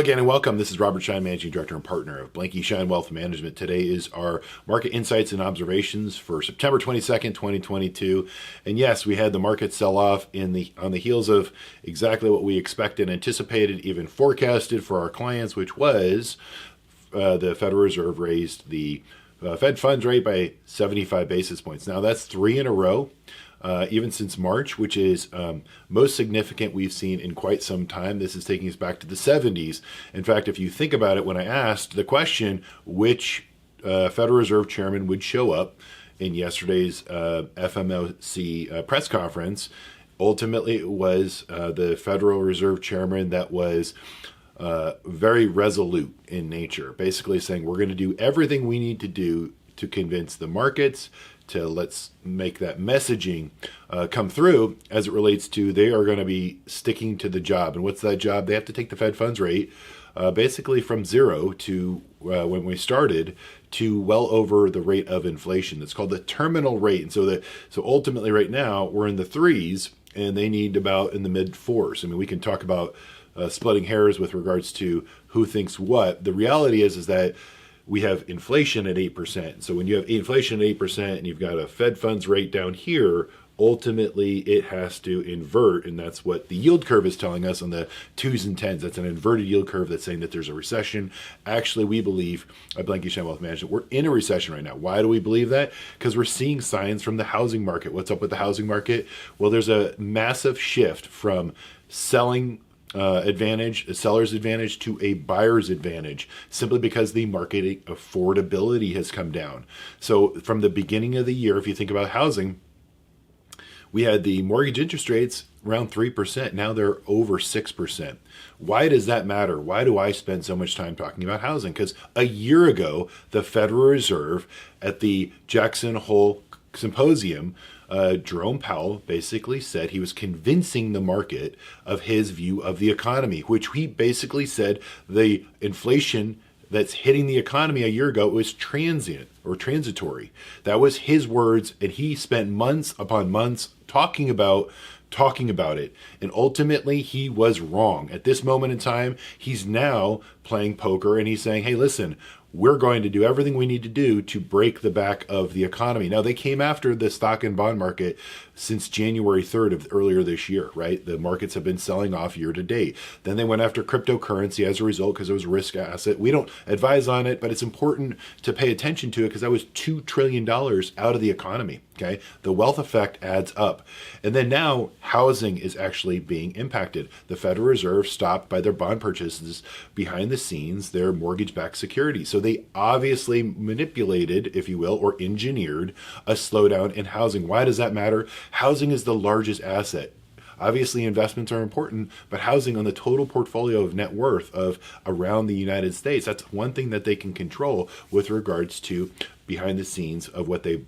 again and welcome. This is Robert Schein, Managing Director and Partner of Blanke Schein Wealth Management. Today is our market insights and observations for September 22nd, 2022. And yes, we had the market sell off on the heels of exactly what we expected, anticipated, even forecasted for our clients, which was the Federal Reserve raised the Fed funds rate by 75 basis points. Now that's three in a row. Even since March, which is most significant we've seen in quite some time. This is taking us back to the 70s. In fact, if you think about it, when I asked the question which Federal Reserve chairman would show up in yesterday's FOMC press conference, ultimately it was the Federal Reserve chairman that was very resolute in nature, basically saying we're going to do everything we need to do to convince the markets, to let's make that messaging come through as it relates to they are going to be sticking to the job. And what's that job? They have to take the Fed funds rate basically from zero to when we started to well over the rate of inflation. It's called the terminal rate. And so ultimately right now we're in the threes and they need about in the mid fours. I mean, we can talk about splitting hairs with regards to who thinks what. The reality is that we have inflation at 8%. So when you have inflation at 8% and you've got a Fed funds rate down here, ultimately it has to invert. And that's what the yield curve is telling us on the 2s and 10s. That's an inverted yield curve that's saying that there's a recession. Actually, we believe at Blanke Schein Wealth Management, we're in a recession right now. Why do we believe that? Because we're seeing signs from the housing market. What's up with the housing market? Well, there's a massive shift from selling advantage, a seller's advantage to a buyer's advantage, simply because the market affordability has come down. So from the beginning of the year, if you think about housing, we had the mortgage interest rates around 3%. Now they're over 6%. Why does that matter? Why do I spend so much time talking about housing? Because a year ago, the Federal Reserve at the Jackson Hole Symposium, Jerome Powell basically said he was convincing the market of his view of the economy, which he basically said the inflation that's hitting the economy a year ago was transient or transitory. That was his words, and he spent months upon months talking about it. And ultimately, he was wrong. At this moment in time, he's now playing poker, and he's saying, hey, listen, we're going to do everything we need to do to break the back of the economy. Now, they came after the stock and bond market since January 3rd of earlier this year, right? The markets have been selling off year to date. Then they went after cryptocurrency as a result because it was a risk asset. We don't advise on it, but it's important to pay attention to it because that was $2 trillion out of the economy, okay? The wealth effect adds up. And then now housing is actually being impacted. The Federal Reserve stopped by their bond purchases behind the scenes, their mortgage-backed securities. So they obviously manipulated, if you will, or engineered a slowdown in housing. Why does that matter? Housing is the largest asset. Obviously, investments are important, but housing on the total portfolio of net worth of around the United States, that's one thing that they can control with regards to behind the scenes of what they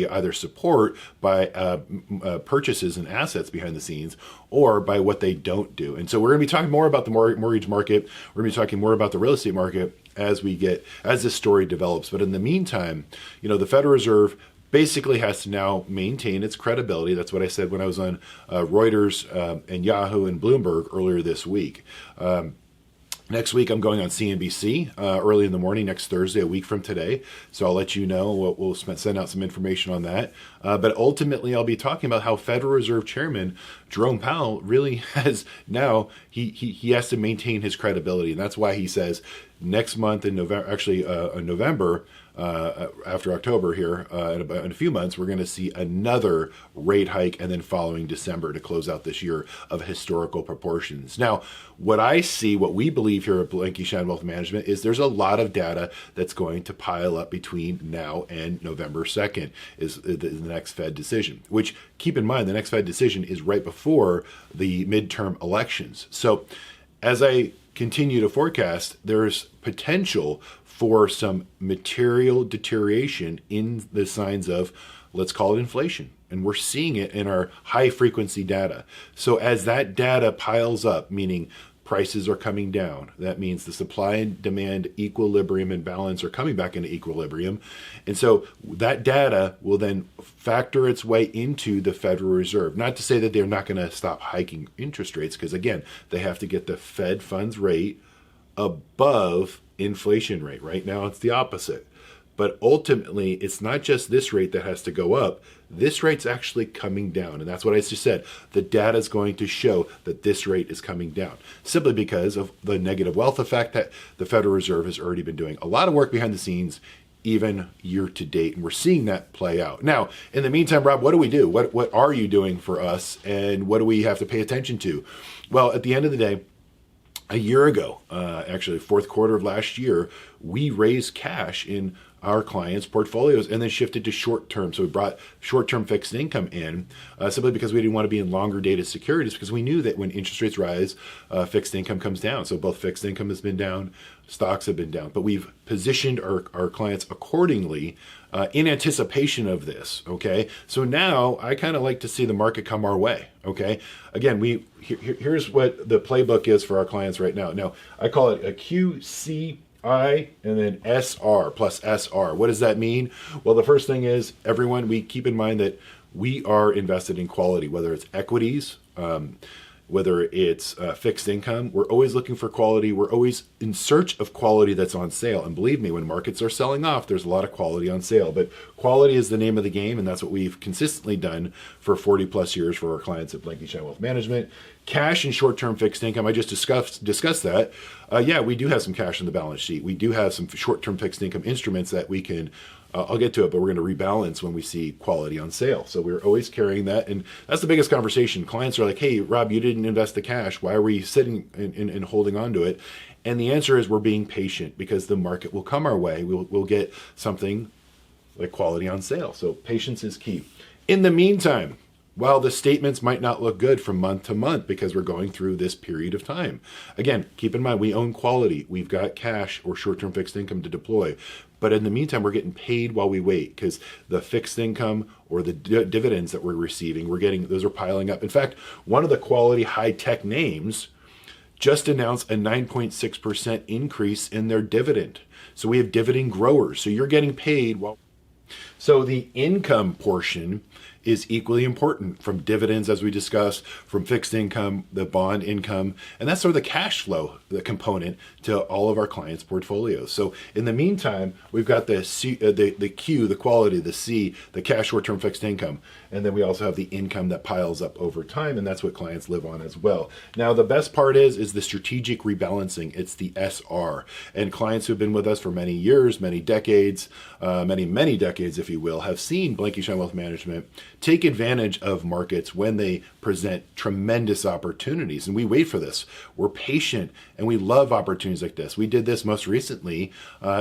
either support by purchases and assets behind the scenes or by what they don't do. And so we're going to be talking more about the mortgage market. We're going to be talking more about the real estate market as this story develops. But in the meantime, the Federal Reserve basically has to now maintain its credibility. That's what I said when I was on Reuters and Yahoo and Bloomberg earlier this week. Next week, I'm going on CNBC early in the morning, next Thursday, a week from today. So I'll let you know. We'll send out some information on that. But ultimately, I'll be talking about how Federal Reserve Chairman Jerome Powell really has now, he has to maintain his credibility. And that's why he says next month in November, after October here, in a few months, we're going to see another rate hike and then following December to close out this year of historical proportions. Now, what we believe here at Blanke Schein Wealth Management is there's a lot of data that's going to pile up between now and November 2nd is the next Fed decision, which keep in mind, the next Fed decision is right before the midterm elections. So as I continue to forecast, there's potential for some material deterioration in the signs of, let's call it inflation. And we're seeing it in our high frequency data. So as that data piles up, meaning prices are coming down, that means the supply and demand equilibrium and balance are coming back into equilibrium. And so that data will then factor its way into the Federal Reserve. Not to say that they're not going to stop hiking interest rates, because again, they have to get the Fed funds rate above inflation rate. Right now, it's the opposite. But ultimately, it's not just this rate that has to go up. This rate's actually coming down. And that's what I just said. The data is going to show that this rate is coming down simply because of the negative wealth effect that the Federal Reserve has already been doing a lot of work behind the scenes, even year to date. And we're seeing that play out. Now, in the meantime, Rob, what do we do? What are you doing for us? And what do we have to pay attention to? Well, at the end of the day, a year ago, actually, fourth quarter of last year, we raised cash in our clients' portfolios and then shifted to short term. So we brought short-term fixed income in simply because we didn't want to be in longer dated securities, because we knew that when interest rates rise, fixed income comes down. So both fixed income has been down, stocks have been down, but we've positioned our clients accordingly in anticipation of this. Okay, so now I kind of like to see the market come our way. Okay, again, here's what the playbook is for our clients right now. Now I call it a Q.C.I and then SR plus SR. What does that mean? Well, the first thing is, everyone, we keep in mind that we are invested in quality, whether it's equities, whether it's fixed income. We're always looking for quality. We're always in search of quality that's on sale. And believe me, when markets are selling off, there's a lot of quality on sale. But quality is the name of the game, and that's what we've consistently done for 40 plus years for our clients at Blanke Schein Wealth Management. Cash and short-term fixed income, I just discussed that. Yeah, we do have some cash on the balance sheet. We do have some short-term fixed income instruments that we can, I'll get to it, but we're going to rebalance when we see quality on sale. So we're always carrying that. And that's the biggest conversation. Clients are like, hey, Rob, you didn't invest the cash. Why are we sitting and holding on to it? And the answer is we're being patient, because the market will come our way. We'll get something like quality on sale. So patience is key. In the meantime, while the statements might not look good from month to month because we're going through this period of time, again, keep in mind, we own quality. We've got cash or short-term fixed income to deploy. But in the meantime, we're getting paid while we wait, because the fixed income or the dividends that we're receiving, those are piling up. In fact, one of the quality high-tech names just announced a 9.6% increase in their dividend. So we have dividend growers. So you're getting paid while. So the income portion is equally important, from dividends, as we discussed, from fixed income, the bond income, and that's sort of the cash flow, the component to all of our clients' portfolios. So in the meantime, we've got the Q, the quality, the C, the cash short-term fixed income, and then we also have the income that piles up over time, and that's what clients live on as well. Now, the best part is the strategic rebalancing. It's the SR, and clients who've been with us for many years, many decades, many decades, if you will, have seen Blanke Schein Wealth Management take advantage of markets when they present tremendous opportunities. And we wait for this. We're patient, and we love opportunities like this. We did this most recently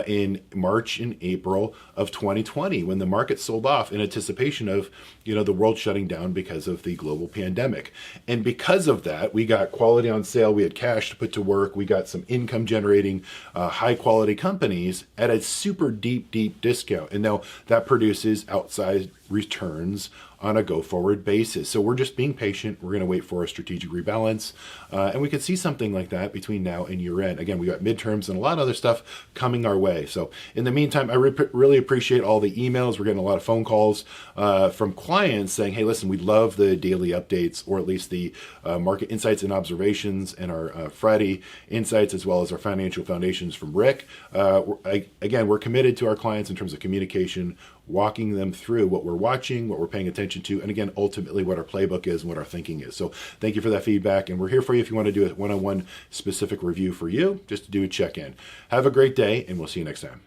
in March and April of 2020, when the market sold off in anticipation of the world shutting down because of the global pandemic. And because of that, we got quality on sale. We had cash to put to work. We got some income generating high quality companies at a super deep discount. And now that produces outsized returns on a go-forward basis. So we're just being patient. We're going to wait for a strategic rebalance. And we could see something like that between now and year end. Again, we got midterms and a lot of other stuff coming our way. So in the meantime, I really appreciate all the emails. We're getting a lot of phone calls from clients saying, hey, listen, we love the daily updates, or at least the market insights and observations, and our Friday insights, as well as our financial foundations from Rick. Again, we're committed to our clients in terms of communication, walking them through what we're watching, what we're paying attention to, and again, ultimately what our playbook is and what our thinking is. So thank you for that feedback, and we're here for you if you want to do a one-on-one specific review for you, just to do a check-in. Have a great day, and we'll see you next time.